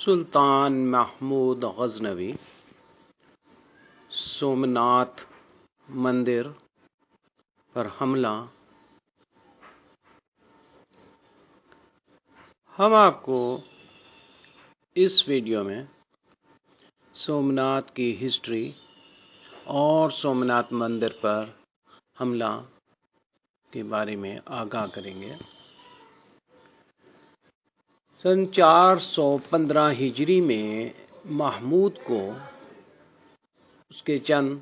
سلطان محمود غزنوی سومناتھ مندر پر حملہ۔ ہم آپ کو اس ویڈیو میں سومناتھ کی ہسٹری اور سومناتھ مندر پر حملہ کے بارے میں آگاہ کریں گے۔ سن 415 ہجری میں محمود کو اس کے چند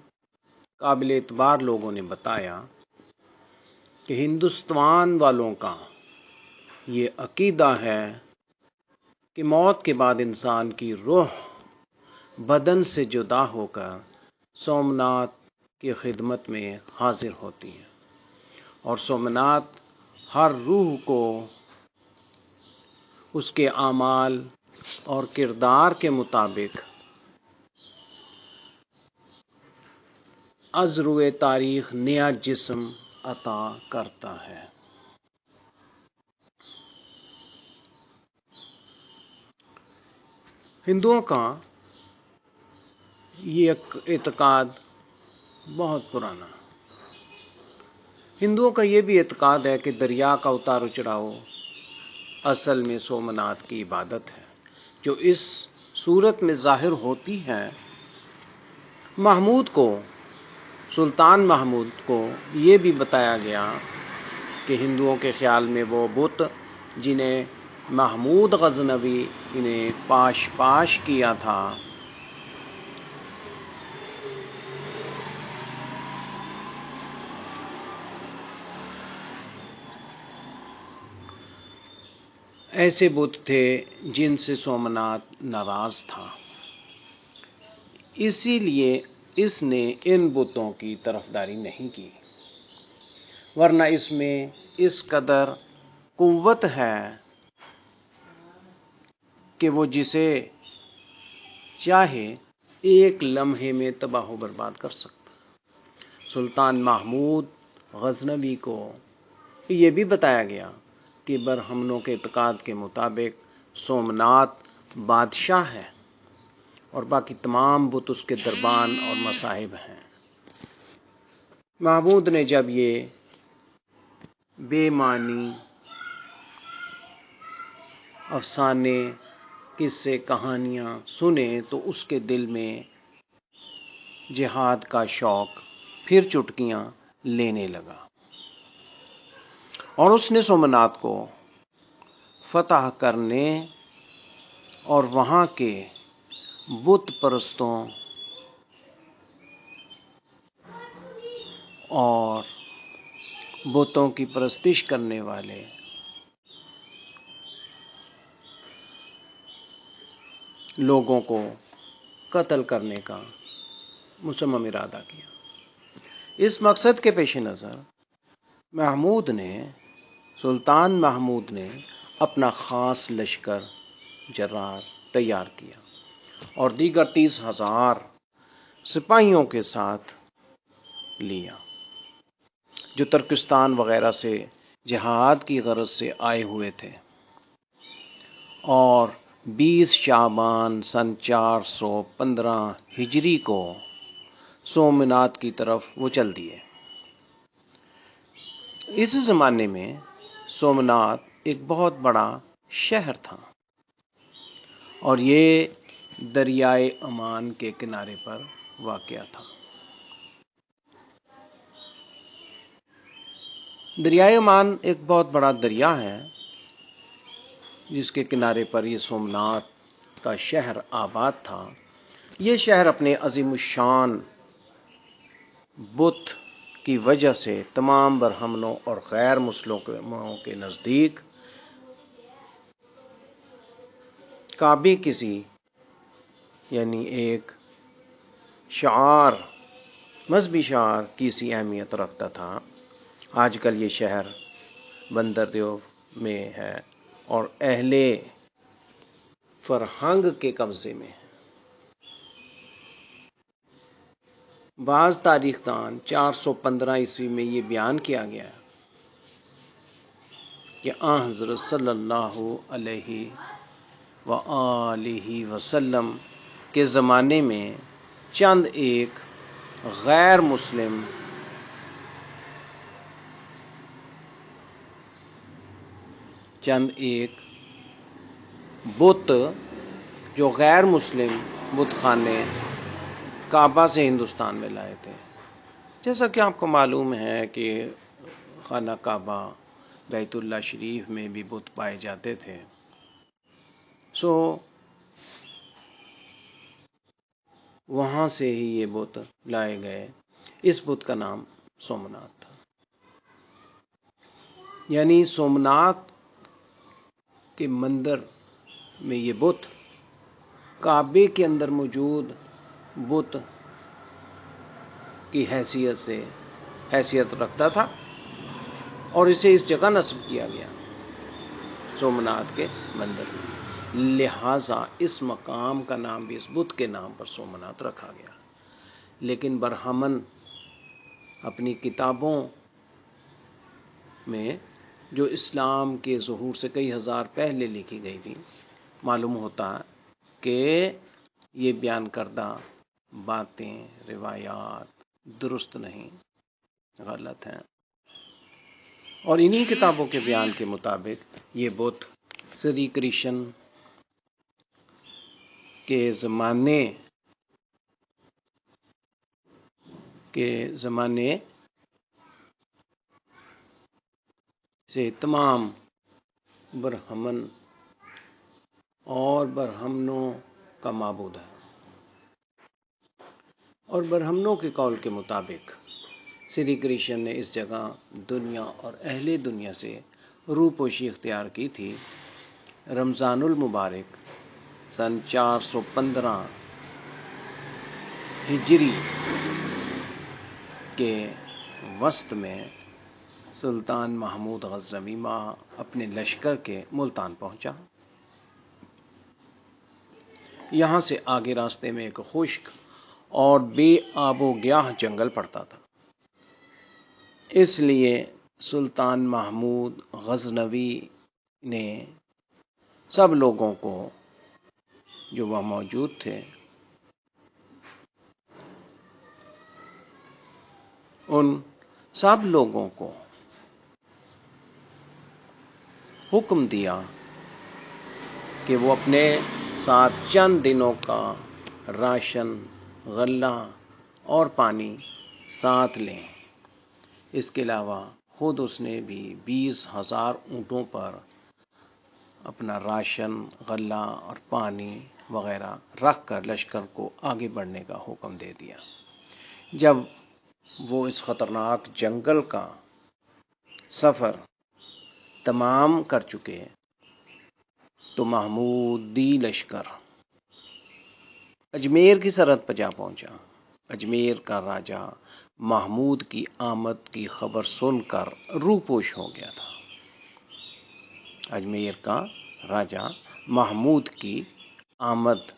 قابل اعتبار لوگوں نے بتایا کہ ہندوستان والوں کا یہ عقیدہ ہے کہ موت کے بعد انسان کی روح بدن سے جدا ہو کر سومناتھ کی خدمت میں حاضر ہوتی ہے، اور سومناتھ ہر روح کو اس کے اعمال اور کردار کے مطابق از روئے تاریخ نیا جسم عطا کرتا ہے۔ ہندوؤں کا یہ اعتقاد بہت پرانا۔ ہندوؤں کا یہ بھی اعتقاد ہے کہ دریا کا اتار چڑھاؤ اصل میں سومناتھ کی عبادت ہے، جو اس صورت میں ظاہر ہوتی ہے۔ سلطان محمود کو یہ بھی بتایا گیا کہ ہندوؤں کے خیال میں وہ بت جنہیں محمود غزنوی نے پاش کیا تھا، ایسے بت تھے جن سے سومناتھ ناراض تھا، اسی لیے اس نے ان بتوں کی طرفداری نہیں کی، ورنہ اس میں اس قدر قوت ہے کہ وہ جسے چاہے ایک لمحے میں تباہ و برباد کر سکتا۔ سلطان محمود غزنوی کو یہ بھی بتایا گیا کہ برہمنوں کے اعتقاد کے مطابق سومناتھ بادشاہ ہے اور باقی تمام بت اس کے دربان اور مصاحب ہیں۔ محمود نے جب یہ بے معنی افسانے، قصے، کہانیاں سنے تو اس کے دل میں جہاد کا شوق پھر چٹکیاں لینے لگا، اور اس نے سومناتھ کو فتح کرنے اور وہاں کے بت پرستوں اور بتوں کی پرستش کرنے والے لوگوں کو قتل کرنے کا مصمم ارادہ کیا۔ اس مقصد کے پیش نظر سلطان محمود نے اپنا خاص لشکر جرار تیار کیا اور دیگر 30,000 سپاہیوں کے ساتھ لیا، جو ترکستان وغیرہ سے جہاد کی غرض سے آئے ہوئے تھے، اور 20 شعبان سن 415 ہجری کو سومناتھ کی طرف وہ چل دیے۔ اس زمانے میں سومناتھ ایک بہت بڑا شہر تھا، اور یہ دریائے عمان کے کنارے پر واقع تھا۔ دریائے عمان ایک بہت بڑا دریا ہے جس کے کنارے پر یہ سومناتھ کا شہر آباد تھا۔ یہ شہر اپنے عظیم الشان بت کی وجہ سے تمام برہمنوں اور غیر مسلموں کے نزدیک کعبے یعنی ایک مذہبی شعار کی سی اہمیت رکھتا تھا۔ آج کل یہ شہر بندردیو میں ہے اور اہل فرہنگ کے قبضے میں ہے۔ بعض تاریخ دان 415 عیسوی میں یہ بیان کیا گیا کہ آن حضرت صلی اللہ علیہ وآلہ وسلم کے زمانے میں چند ایک غیر مسلم بت جو غیر مسلم بت خانے کعبہ سے ہندوستان میں لائے تھے. جیسا کہ آپ کو معلوم ہے کہ خانہ کعبہ بیت اللہ شریف میں بھی بت پائے جاتے تھے. وہاں سے ہی یہ بت لائے گئے. اس بت کا نام سومناتھ تھا. یعنی سومناتھ کے مندر میں یہ بت کعبے کے اندر موجود بت کی حیثیت رکھتا تھا اور اسے اس جگہ نصب کیا گیا سومناتھ کے مندر میں. لہذا اس مقام کا نام بھی اس بت کے نام پر سومناتھ رکھا گیا. لیکن برہمن اپنی کتابوں میں جو اسلام کے ظہور سے کئی ہزار پہلے لکھی گئی تھی معلوم ہوتا کہ یہ بیان کردہ باتیں روایات درست نہیں، غلط ہیں. اور انہی کتابوں کے بیان کے مطابق یہ بت سری کرشن کے زمانے سے تمام برہمن اور برہمنوں کا معبود ہے. اور برہمنوں کے قول کے مطابق سری کرشن نے اس جگہ دنیا اور اہل دنیا سے روپوشی اختیار کی تھی. رمضان المبارک سن 415 ہجری کے وسط میں سلطان محمود غزنوی اپنے لشکر کے ملتان پہنچا. یہاں سے آگے راستے میں ایک خشک اور بے آب و گیاہ جنگل پڑتا تھا. اس لیے سلطان محمود غزنوی نے سب لوگوں کو جو وہاں موجود تھے ان سب لوگوں کو حکم دیا کہ وہ اپنے ساتھ چند دنوں کا راشن، غلہ اور پانی ساتھ لیں. اس کے علاوہ خود اس نے بھی 20,000 اونٹوں پر اپنا راشن، غلہ اور پانی وغیرہ رکھ کر لشکر کو آگے بڑھنے کا حکم دے دیا. جب وہ اس خطرناک جنگل کا سفر تمام کر چکے تو محمودی لشکر اجمیر کی سرحد پر جا پہنچا. اجمیر کا راجہ محمود کی آمد کی خبر سن کر روپوش ہو گیا تھا. اجمیر کا راجہ محمود کی آمد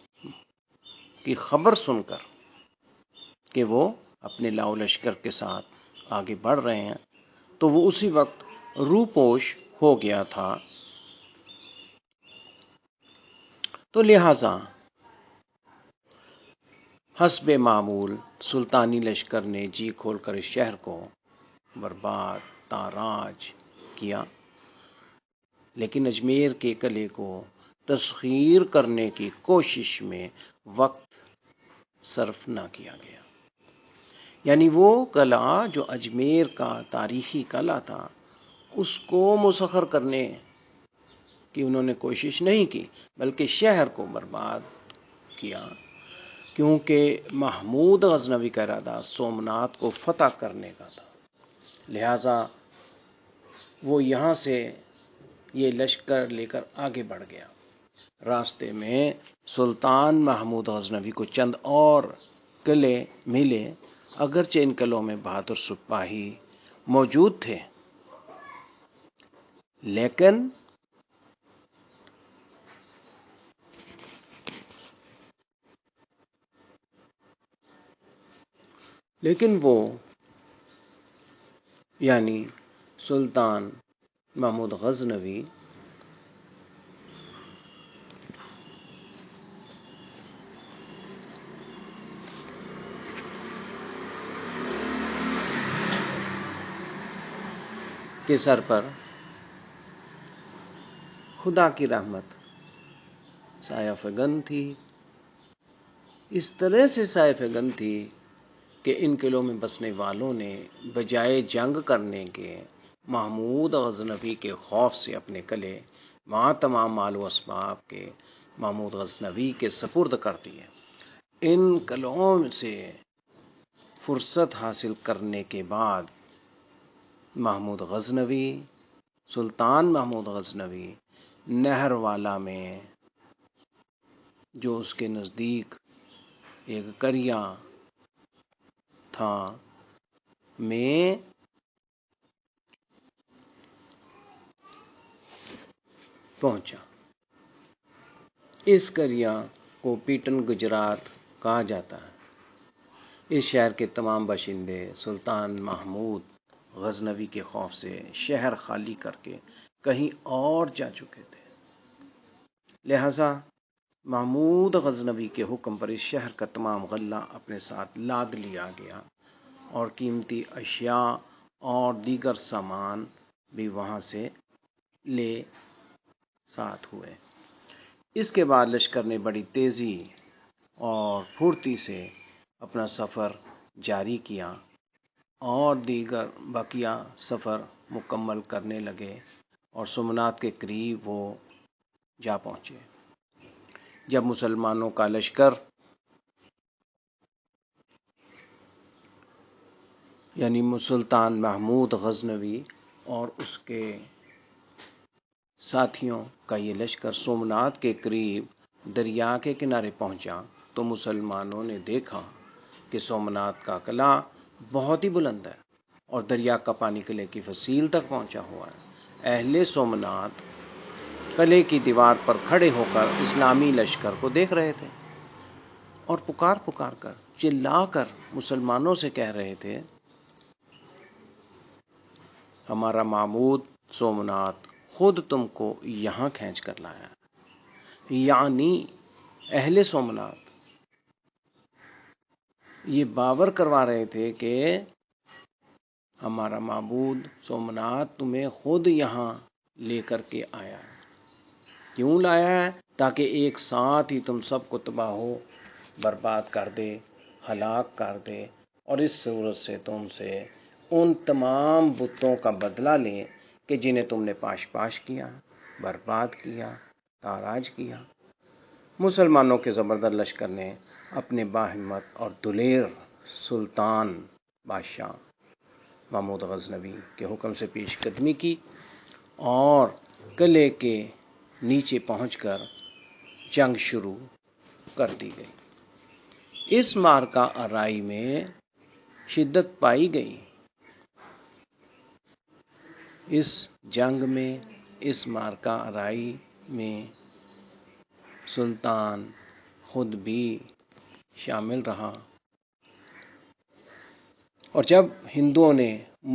کی خبر سن کر کہ وہ اپنے لاؤ لشکر کے ساتھ آگے بڑھ رہے ہیں تو وہ اسی وقت روپوش ہو گیا تھا. تو لہذا حسب معمول سلطانی لشکر نے جی کھول کر اس شہر کو برباد تاراج کیا، لیکن اجمیر کے قلعے کو تسخیر کرنے کی کوشش میں وقت صرف نہ کیا گیا. یعنی وہ قلعہ جو اجمیر کا تاریخی قلعہ تھا اس کو مسخر کرنے کی انہوں نے کوشش نہیں کی بلکہ شہر کو برباد کیا، کیونکہ محمود غزنوی کا ارادہ سومناتھ کو فتح کرنے کا تھا. لہذا وہ یہاں سے یہ لشکر لے کر آگے بڑھ گیا. راستے میں سلطان محمود غزنوی کو چند اور قلعے ملے، اگرچہ ان قلعوں میں بہادر سپاہی موجود تھے لیکن وہ یعنی سلطان محمود غزنوی کے سر پر خدا کی رحمت سایہ فگن تھی، اس طرح سے سایہ فگن تھی کہ ان قلعوں میں بسنے والوں نے بجائے جنگ کرنے کے محمود غزنوی کے خوف سے اپنے قلعے وہاں تمام مال و اسباب کے محمود غزنوی کے سپرد کر دیے۔ ان قلعوں سے فرصت حاصل کرنے کے بعد محمود غزنوی، سلطان محمود غزنوی، نہر والا میں جو اس کے نزدیک ایک قریہ تھا میں پہنچا۔ اس قریہ کو پیٹن گجرات کہا جاتا ہے۔ اس شہر کے تمام باشندے سلطان محمود غزنوی کے خوف سے شہر خالی کر کے کہیں اور جا چکے تھے، لہذا محمود غزنوی کے حکم پر اس شہر کا تمام غلہ اپنے ساتھ لاد لیا گیا اور قیمتی اشیاء اور دیگر سامان بھی وہاں سے لے ساتھ ہوئے۔ اس کے بعد لشکر نے بڑی تیزی اور پھرتی سے اپنا سفر جاری کیا اور دیگر بقیہ سفر مکمل کرنے لگے اور سومنات کے قریب وہ جا پہنچے۔ جب مسلمانوں کا لشکر یعنی سلطان محمود غزنوی اور اس کے ساتھیوں کا یہ لشکر سومنات کے قریب دریا کے کنارے پہنچا تو مسلمانوں نے دیکھا کہ سومنات کا قلعہ بہت ہی بلند ہے اور دریا کا پانی قلعے کی فصیل تک پہنچا ہوا ہے۔ اہل سومنات قلعے کی دیوار پر کھڑے ہو کر اسلامی لشکر کو دیکھ رہے تھے اور پکار پکار کر چلا کر مسلمانوں سے کہہ رہے تھے، ہمارا معبود سومنات خود تم کو یہاں کھینچ کر لایا، یعنی اہل سومنات یہ باور کروا رہے تھے کہ ہمارا معبود سومنات تمہیں خود یہاں لے کر کے آیا ہے۔ کیوں لایا ہے؟ تاکہ ایک ساتھ ہی تم سب کو تباہ و برباد کر دے، ہلاک کر دے، اور اس صورت سے تم سے ان تمام بتوں کا بدلہ لیں کہ جنہیں تم نے پاش پاش کیا، برباد کیا، تاراج کیا۔ مسلمانوں کے زبردست لشکر نے اپنے باہمت اور دلیر سلطان بادشاہ محمود غزنوی کے حکم سے پیش قدمی کی اور قلعے کے نیچے پہنچ کر جنگ شروع کر دی گئی۔ اس معرکہ آرائی میں شدت پائی گئی۔ اس جنگ میں، اس معرکہ آرائی میں سلطان خود بھی شامل رہا، اور جب ہندوؤں نے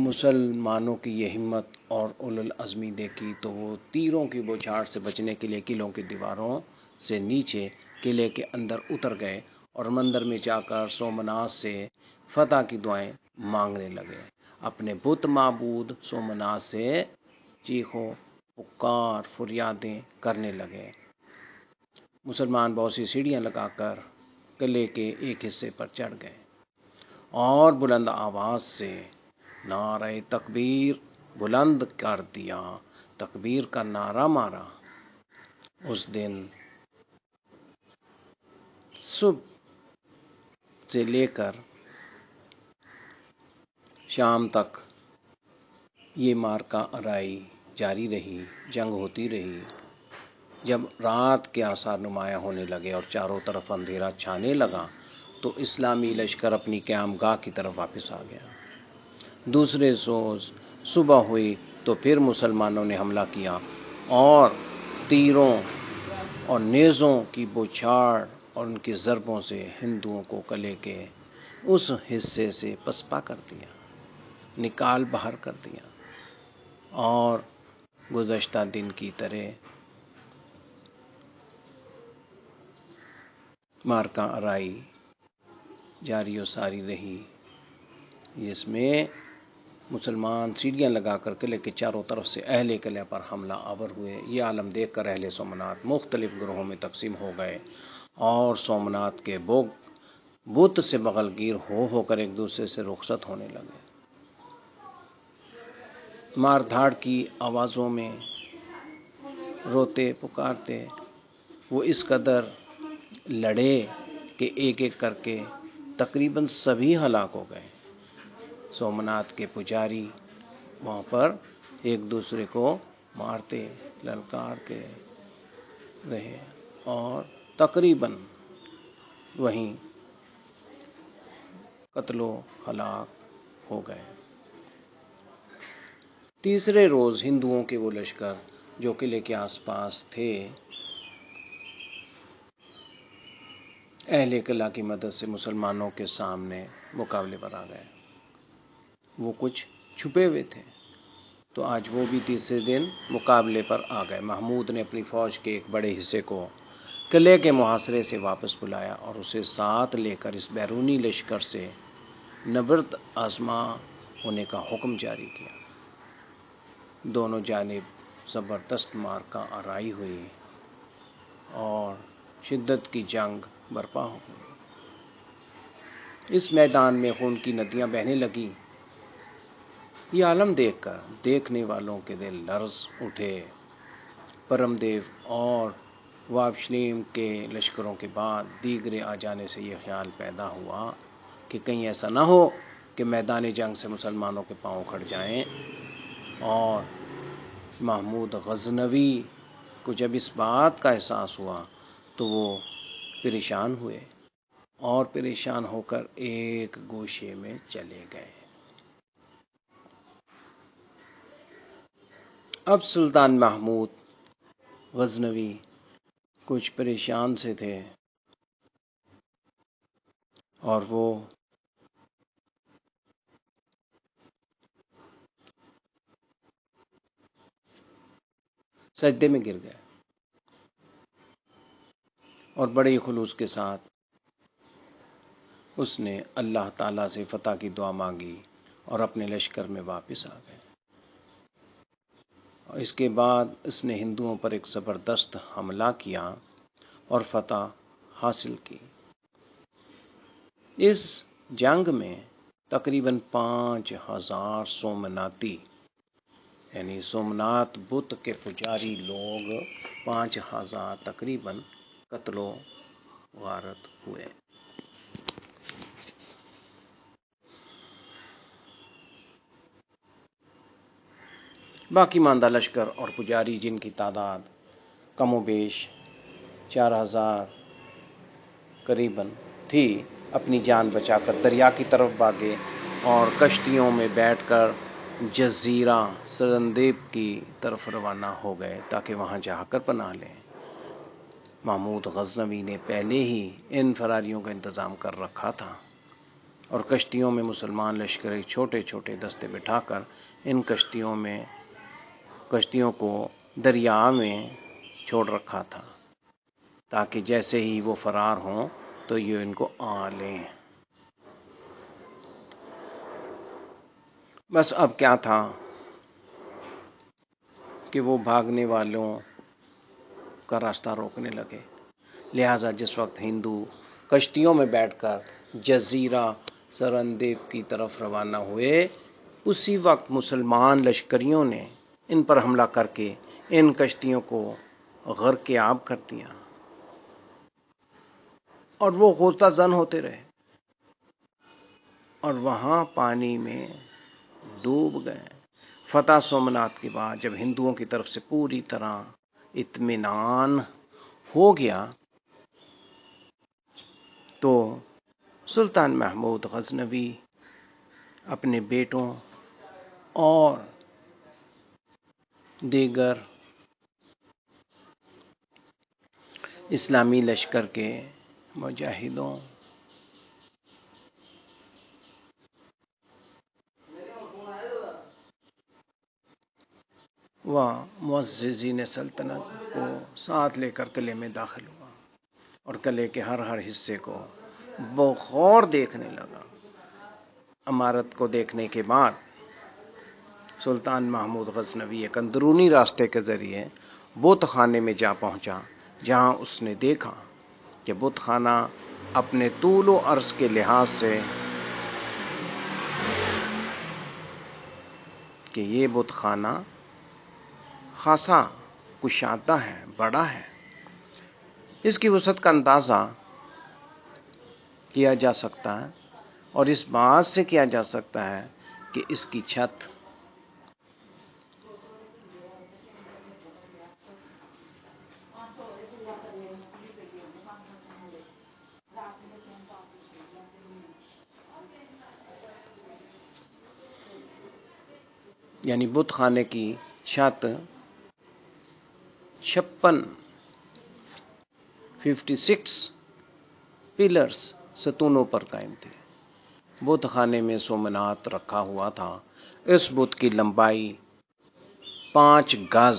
مسلمانوں کی یہ ہمت اور اولو العزمی دیکھی تو وہ تیروں کی بوچھاڑ سے بچنے کے لیے قلعوں کی دیواروں سے نیچے قلعے کے اندر اتر گئے اور مندر میں جا کر سومنات سے فتح کی دعائیں مانگنے لگے، اپنے بت معبود سومنات سے چیخو پکار فریادیں کرنے لگے۔ مسلمان بہت سی سیڑھیاں لگا کر قلعے کے ایک حصے پر چڑھ گئے اور بلند آواز سے نعرہ تکبیر بلند کر دیا، تکبیر کا نعرہ مارا۔ اس دن صبح سے لے کر شام تک یہ معرکہ آرائی جاری رہی، جنگ ہوتی رہی۔ جب رات کے آثار نمایاں ہونے لگے اور چاروں طرف اندھیرا چھانے لگا تو اسلامی لشکر اپنی قیام گاہ کی طرف واپس آ گیا۔ دوسرے روز صبح ہوئی تو پھر مسلمانوں نے حملہ کیا اور تیروں اور نیزوں کی بوچھاڑ اور ان کی ضربوں سے ہندوؤں کو قلعے کے اس حصے سے پسپا کر دیا، نکال باہر کر دیا، اور گزشتہ دن کی طرح معرکہ آرائی جاری و ساری رہی، جس میں مسلمان سیڑھیاں لگا کر قلعے کے چاروں طرف سے اہل قلعہ پر حملہ آور ہوئے۔ یہ عالم دیکھ کر اہل سومنات مختلف گروہوں میں تقسیم ہو گئے اور سومنات کے بت سے بغل گیر ہو کر ایک دوسرے سے رخصت ہونے لگے۔ مار دھاڑ کی آوازوں میں روتے پکارتے وہ اس قدر لڑے کہ ایک ایک کر کے تقریباً سبھی ہلاک ہو گئے۔ سومنات کے پجاری وہاں پر ایک دوسرے کو مارتے للکارتے رہے اور تقریباً وہیں قتل و ہلاک ہو گئے۔ تیسرے روز ہندوؤں کے وہ لشکر جو قلعے کے آس پاس تھے اہل قلعہ کی مدد سے مسلمانوں کے سامنے مقابلے پر آ گئے۔ وہ کچھ چھپے ہوئے تھے تو آج وہ بھی تیسرے دن مقابلے پر آ گئے۔ محمود نے اپنی فوج کے ایک بڑے حصے کو قلعے کے محاصرے سے واپس بلایا اور اسے ساتھ لے کر اس بیرونی لشکر سے نبرد آزما ہونے کا حکم جاری کیا۔ دونوں جانب زبردست معرکہ آرائی ہوئی اور شدت کی جنگ برپا ہو گئی۔ اس میدان میں خون کی ندیاں بہنے لگیں۔ یہ عالم دیکھ کر دیکھنے والوں کے دل لرز اٹھے۔ پرم دیو اور وابشلیم کے لشکروں کے بعد دیگرے آ جانے سے یہ خیال پیدا ہوا کہ کہیں ایسا نہ ہو کہ میدان جنگ سے مسلمانوں کے پاؤں اکھڑ جائیں، اور محمود غزنوی کو جب اس بات کا احساس ہوا تو وہ پریشان ہوئے اور پریشان ہو کر ایک گوشے میں چلے گئے۔ اب سلطان محمود غزنوی کچھ پریشان سے تھے اور وہ سجدے میں گر گئے اور بڑے ہی خلوص کے ساتھ اس نے اللہ تعالیٰ سے فتح کی دعا مانگی اور اپنے لشکر میں واپس آ گئے۔ اور اس کے بعد اس نے ہندوؤں پر ایک زبردست حملہ کیا اور فتح حاصل کی۔ اس جنگ میں تقریباً 5000 سومناتی یعنی سومنات بت کے پجاری لوگ 5000 تقریباً قتل و غارت ہوئے۔ باقی ماندہ لشکر اور پجاری جن کی تعداد کم و بیش 4000 قریباً تھی، اپنی جان بچا کر دریا کی طرف بھاگے اور کشتیوں میں بیٹھ کر جزیرہ سرندیپ کی طرف روانہ ہو گئے تاکہ وہاں جا کر پناہ لیں۔ محمود غزنوی نے پہلے ہی ان فراریوں کا انتظام کر رکھا تھا اور کشتیوں میں مسلمان لشکر ایک چھوٹے چھوٹے دستے بٹھا کر ان کشتیوں کو دریا میں چھوڑ رکھا تھا تاکہ جیسے ہی وہ فرار ہوں تو یہ ان کو آ لیں۔ بس اب کیا تھا کہ وہ بھاگنے والوں کا راستہ روکنے لگے، لہٰذا جس وقت ہندو کشتیوں میں بیٹھ کر جزیرہ سرندیپ کی طرف روانہ ہوئے، اسی وقت مسلمان لشکریوں نے ان پر حملہ کر کے ان کشتیوں کو غرق آب کر دیا اور وہ غوطہ زن ہوتے رہے اور وہاں پانی میں ڈوب گئے۔ فتح سومنات کے بعد جب ہندوؤں کی طرف سے پوری طرح اطمینان ہو گیا تو سلطان محمود غزنوی اپنے بیٹوں اور دیگر اسلامی لشکر کے مجاہدوں و معززین سلطنت کو ساتھ لے کر قلعے میں داخل ہوا اور قلعے کے ہر حصے کو بغور دیکھنے لگا۔ عمارت کو دیکھنے کے بعد سلطان محمود غزنوی ایک اندرونی راستے کے ذریعے بت خانے میں جا پہنچا، جہاں اس نے دیکھا کہ بت خانہ اپنے طول و عرض کے لحاظ سے کہ یہ بت خانہ خاصا کشادہ ہے، بڑا ہے۔ اس کی وسعت کا اندازہ کیا جا سکتا ہے اور اس بات سے کیا جا سکتا ہے کہ اس کی چھت یعنی بت خانے کی چھت 56 پلرز ستونوں پر قائم تھی۔ بت خانے میں سومنات رکھا ہوا تھا۔ اس بت کی لمبائی 5 گز،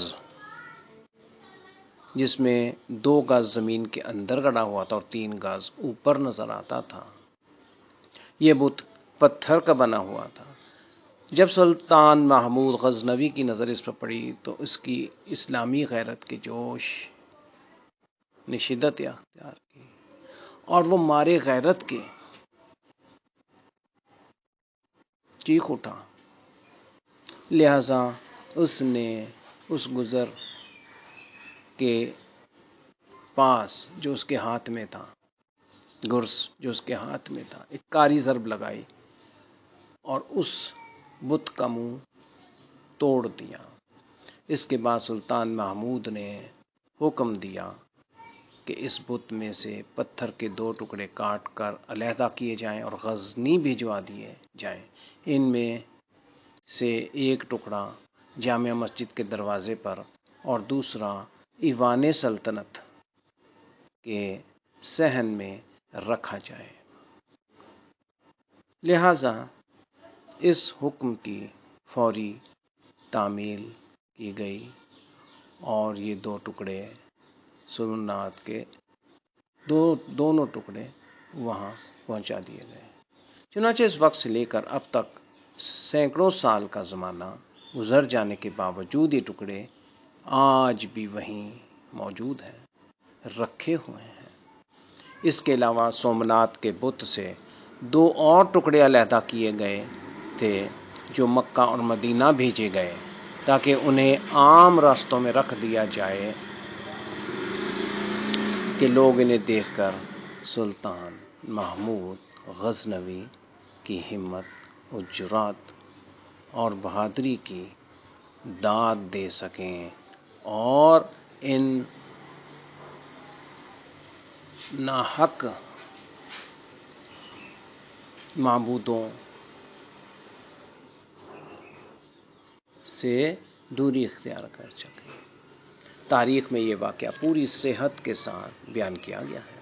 جس میں 2 گز زمین کے اندر گڑا ہوا تھا اور 3 گز اوپر نظر آتا تھا۔ یہ بت پتھر کا بنا ہوا تھا۔ جب سلطان محمود غزنوی کی نظر اس پر پڑی تو اس کی اسلامی غیرت کے جوش نے شدت اختیار کی اور وہ مارے غیرت کے چیخ اٹھا۔ لہذا اس نے اس گزر کے پاس جو اس کے ہاتھ میں تھا، گرس جو اس کے ہاتھ میں تھا، ایک کاری ضرب لگائی اور اس بت کا منہ توڑ دیا۔ اس کے بعد سلطان محمود نے حکم دیا کہ اس بت میں سے پتھر کے 2 ٹکڑے کاٹ کر علیحدہ کیے جائیں اور غزنی بھجوا دیے جائیں۔ ان میں سے ایک ٹکڑا جامع مسجد کے دروازے پر اور دوسرا ایوان سلطنت کے صحن میں رکھا جائے۔ لہذا اس حکم کی فوری تعمیل کی گئی اور یہ 2 ٹکڑے سومنات کے دونوں ٹکڑے وہاں پہنچا دیے گئے۔ چنانچہ اس وقت سے لے کر اب تک سینکڑوں سال کا زمانہ گزر جانے کے باوجود یہ ٹکڑے آج بھی وہیں موجود ہیں، رکھے ہوئے ہیں۔ اس کے علاوہ سومنات کے بت سے 2 اور ٹکڑے علیحدہ کیے گئے تھے جو مکہ اور مدینہ بھیجے گئے تاکہ انہیں عام راستوں میں رکھ دیا جائے کہ لوگ انہیں دیکھ کر سلطان محمود غزنوی کی ہمت و جرات اور بہادری کی داد دے سکیں اور ان ناحق معبودوں سے دوری اختیار کر سکیں۔ تاریخ میں یہ واقعہ پوری صحت کے ساتھ بیان کیا گیا ہے۔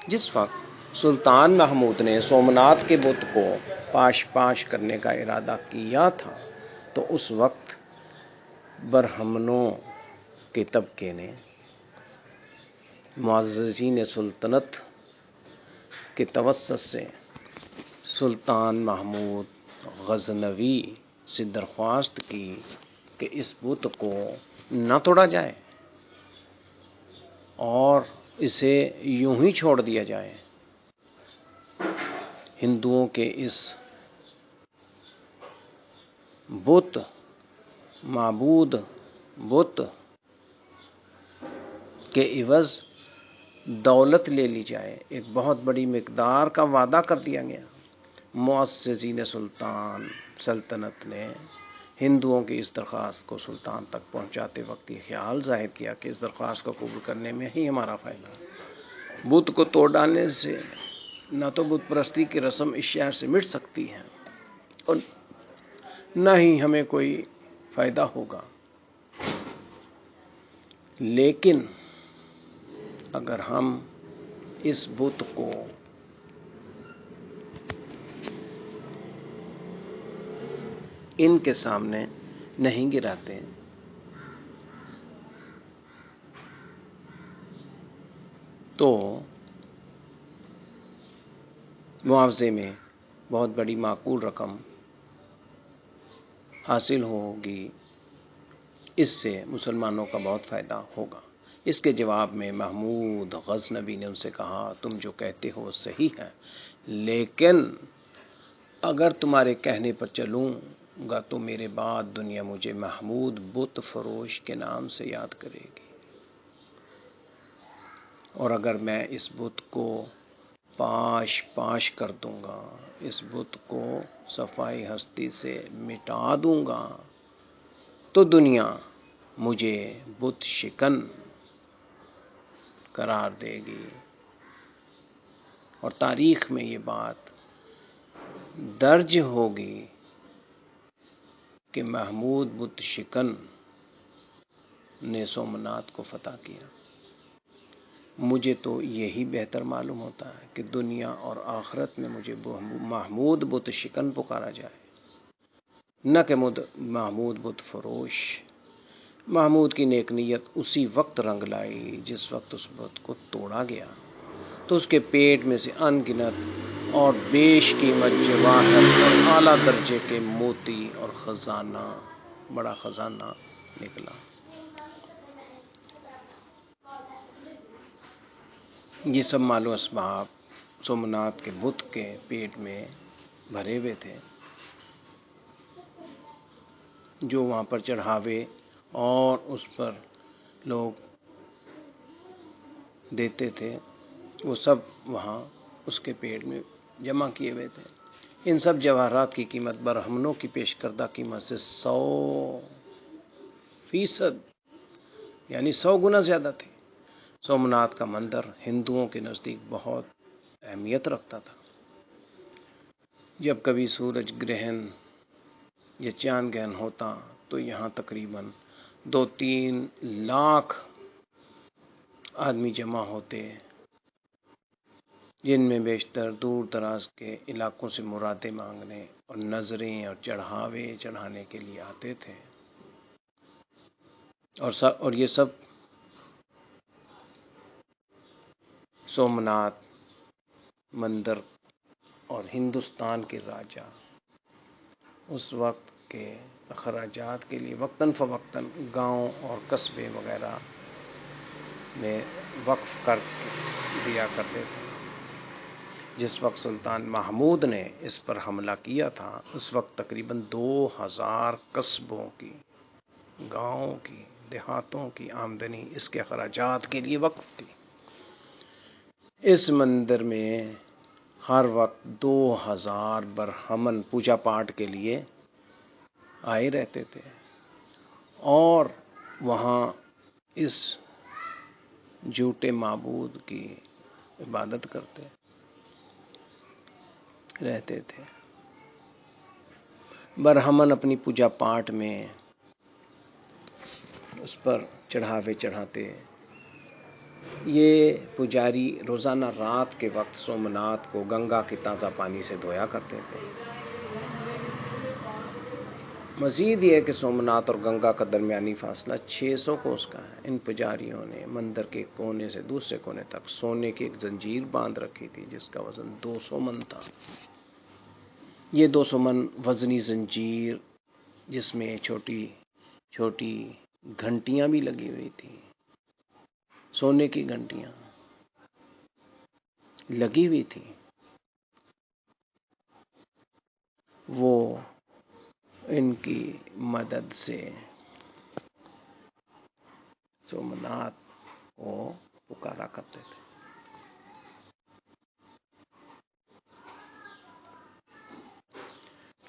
جس وقت سلطان محمود نے سومنات کے بت کو پاش کرنے کا ارادہ کیا تھا تو اس وقت برہمنوں کے طبقے نے معززین سلطنت کے توسط سے سلطان محمود غزنوی سے درخواست کی کہ اس بت کو نہ توڑا جائے اور اسے یوں ہی چھوڑ دیا جائے۔ ہندوؤں کے اس معبود بت کے عوض دولت لے لی جائے۔ ایک بہت بڑی مقدار کا وعدہ کر دیا گیا۔ معززین سلطنت نے ہندوؤں کی اس درخواست کو سلطان تک پہنچاتے وقت یہ خیال ظاہر کیا کہ اس درخواست کو قبول کرنے میں ہی ہمارا فائدہ ہے۔ بت کو توڑ ڈالنے سے نہ تو بت پرستی کی رسم اس شہر سے مٹ سکتی ہے اور نہ ہی ہمیں کوئی فائدہ ہوگا، لیکن اگر ہم اس بت کو ان کے سامنے نہیں گراتے تو معاوضے میں بہت بڑی معقول رقم حاصل ہوگی، اس سے مسلمانوں کا بہت فائدہ ہوگا۔ اس کے جواب میں محمود غزنوی نے ان سے کہا، تم جو کہتے ہو صحیح ہے، لیکن اگر تمہارے کہنے پر چلوں گا تو میرے بعد دنیا مجھے محمود بت فروش کے نام سے یاد کرے گی، اور اگر میں اس بت کو پاش کر دوں گا، اس بت کو صفائی ہستی سے مٹا دوں گا، تو دنیا مجھے بت شکن قرار دے گی، اور تاریخ میں یہ بات درج ہوگی کہ محمود بت شکن نے سومناتھ کو فتح کیا۔ مجھے تو یہی بہتر معلوم ہوتا ہے کہ دنیا اور آخرت میں مجھے محمود بت شکن پکارا جائے، نہ کہ محمود بت فروش۔ محمود کی نیک نیت اسی وقت رنگ لائی جس وقت اس بت کو توڑا گیا، تو اس کے پیٹ میں سے ان گنت اور بیش قیمت جواہر اور اعلیٰ درجے کے موتی اور بڑا خزانہ نکلا۔ یہ سب مال و اسباب سومناتھ کے بت کے پیٹ میں بھرے ہوئے تھے، جو وہاں پر چڑھاوے اور اس پر لوگ دیتے تھے، وہ سب وہاں اس کے پیٹ میں جمع کیے ہوئے تھے۔ ان سب جواہرات کی قیمت برہمنوں کی پیش کردہ قیمت سے 100% یعنی 100 گنا زیادہ تھی۔ سومناتھ کا مندر ہندوؤں کے نزدیک بہت اہمیت رکھتا تھا۔ جب کبھی سورج گرہن یا چاند گرہن ہوتا تو یہاں تقریباً 2-3 لاکھ آدمی جمع ہوتے، جن میں بیشتر دور دراز کے علاقوں سے مرادیں مانگنے اور نظریں اور چڑھاوے چڑھانے کے لیے آتے تھے، اور یہ سب سومناتھ مندر اور ہندوستان کے راجا اس وقت کے اخراجات کے لیے وقتاً فوقتاً گاؤں اور قصبے وغیرہ میں وقف کر دیا کرتے تھے۔ جس وقت سلطان محمود نے اس پر حملہ کیا تھا، اس وقت تقریباً 2000 قصبوں کی، گاؤں کی، دیہاتوں کی آمدنی اس کے اخراجات کے لیے وقف تھی۔ اس مندر میں ہر وقت 2000 برہمن پوجا پاٹ کے لیے آئے رہتے تھے، اور وہاں اس جھوٹے معبود کی عبادت کرتے رہتے تھے۔ برہمن اپنی پوجا پاٹ میں اس پر چڑھاوے چڑھاتے۔ یہ پجاری روزانہ رات کے وقت سومناتھ کو گنگا کے تازہ پانی سے دھویا کرتے تھے۔ مزید یہ کہ سومناتھ اور گنگا کا درمیانی فاصلہ 600 کوس کا ہے۔ ان پجاریوں نے مندر کے کونے سے دوسرے کونے تک سونے کی ایک زنجیر باندھ رکھی تھی جس کا وزن 200 من تھا۔ یہ 200 من وزنی زنجیر، جس میں چھوٹی چھوٹی گھنٹیاں بھی لگی ہوئی تھیں، سونے کی گھنٹیاں لگی ہوئی تھی، وہ ان کی مدد سے سومناتھ کو پکارا کرتے تھے۔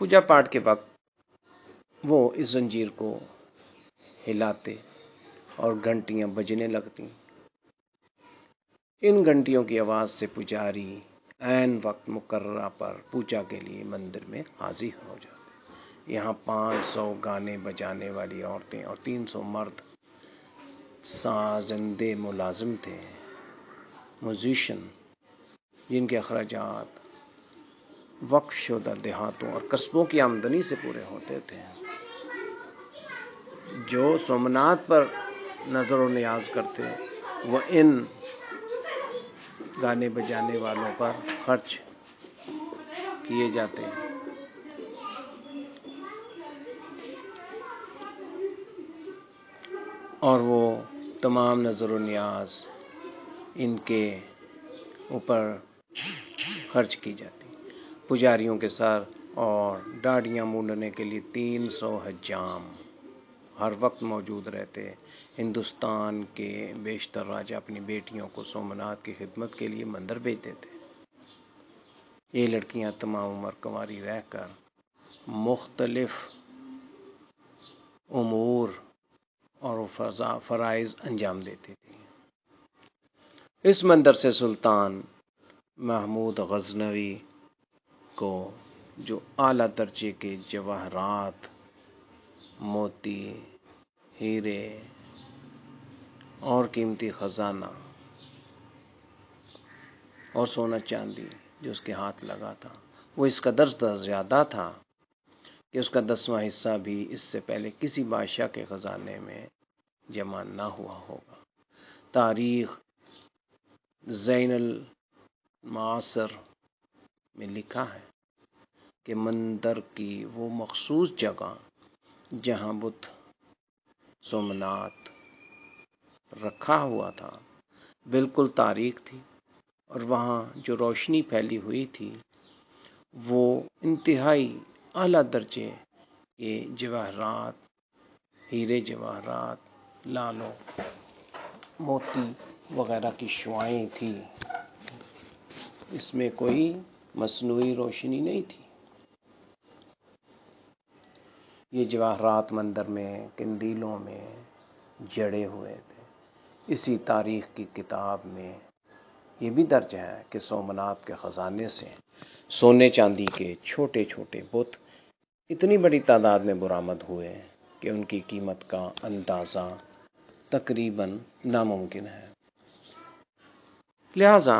پوجا پاٹ کے وقت وہ اس زنجیر کو ہلاتے اور گھنٹیاں بجنے لگتی۔ ان گھنٹیوں کی آواز سے پجاری عین وقت مقررہ پر پوجا کے لیے مندر میں حاضر ہو جاتے۔ یہاں 500 گانے بجانے والی عورتیں اور 300 مرد سازندے ملازم تھے، میوزیشین، جن کے اخراجات وقف شدہ دیہاتوں اور قصبوں کی آمدنی سے پورے ہوتے تھے۔ جو سومناتھ پر نظر و نیاز کرتے، وہ ان گانے بجانے والوں پر خرچ کیے جاتے ہیں۔ اور وہ تمام نظر و نیاز ان کے اوپر خرچ کی جاتی۔ پجاریوں کے سر اور داڑھیاں مونڈنے کے لیے 300 حجام ہر وقت موجود رہتے۔ ہندوستان کے بیشتر راجا اپنی بیٹیوں کو سومناتھ کی خدمت کے لیے مندر بھیجتے تھے۔ یہ لڑکیاں تمام عمر کنواری رہ کر مختلف امور اور فرائض انجام دیتی تھیں۔ اس مندر سے سلطان محمود غزنوی کو جو اعلیٰ درجے کے جواہرات، موتی، ہیرے اور قیمتی خزانہ اور سونا چاندی جو اس کے ہاتھ لگا تھا، وہ اس قدر زیادہ تھا کہ اس کا 10واں حصہ بھی اس سے پہلے کسی بادشاہ کے خزانے میں جمع نہ ہوا ہوگا۔ تاریخ زین المعاصر میں لکھا ہے کہ مندر کی وہ مخصوص جگہ جہاں بت سومناتھ رکھا ہوا تھا بالکل تاریک تھی، اور وہاں جو روشنی پھیلی ہوئی تھی وہ انتہائی اعلیٰ درجے کے جواہرات، ہیرے جواہرات، لالو موتی وغیرہ کی شعاعیں تھیں۔ اس میں کوئی مصنوعی روشنی نہیں تھی۔ یہ جواہرات مندر میں قندیلوں میں جڑے ہوئے تھے۔ اسی تاریخ کی کتاب میں یہ بھی درج ہے کہ سومناتھ کے خزانے سے سونے چاندی کے چھوٹے چھوٹے بت اتنی بڑی تعداد میں برآمد ہوئے کہ ان کی قیمت کا اندازہ تقریباً ناممکن ہے۔ لہذا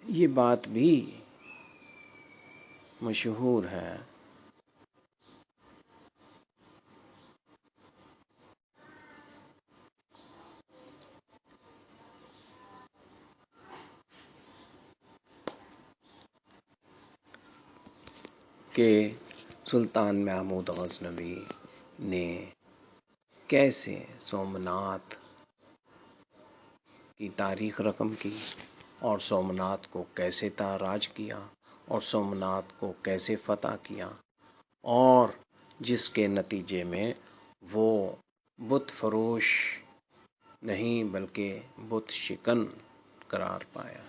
یہ بات بھی مشہور ہے کہ سلطان محمود غزنوی نے کیسے سومناتھ کی تاریخ رقم کی اور سومناتھ کو کیسے تاراج کیا اور سومناتھ کو کیسے فتح کیا، اور جس کے نتیجے میں وہ بت فروش نہیں بلکہ بت شکن قرار پایا۔